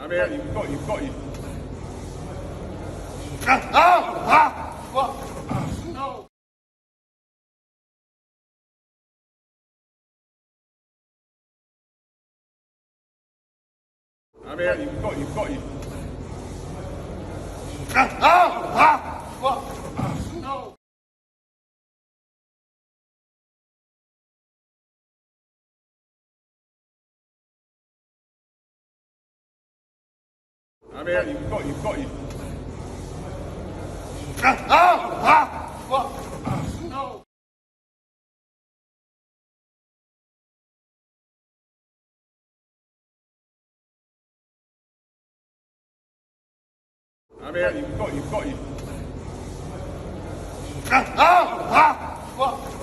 I mean, you've got you. No. I mean, you've got you. No. I mean, you've got you. No. I mean, you've got you. What?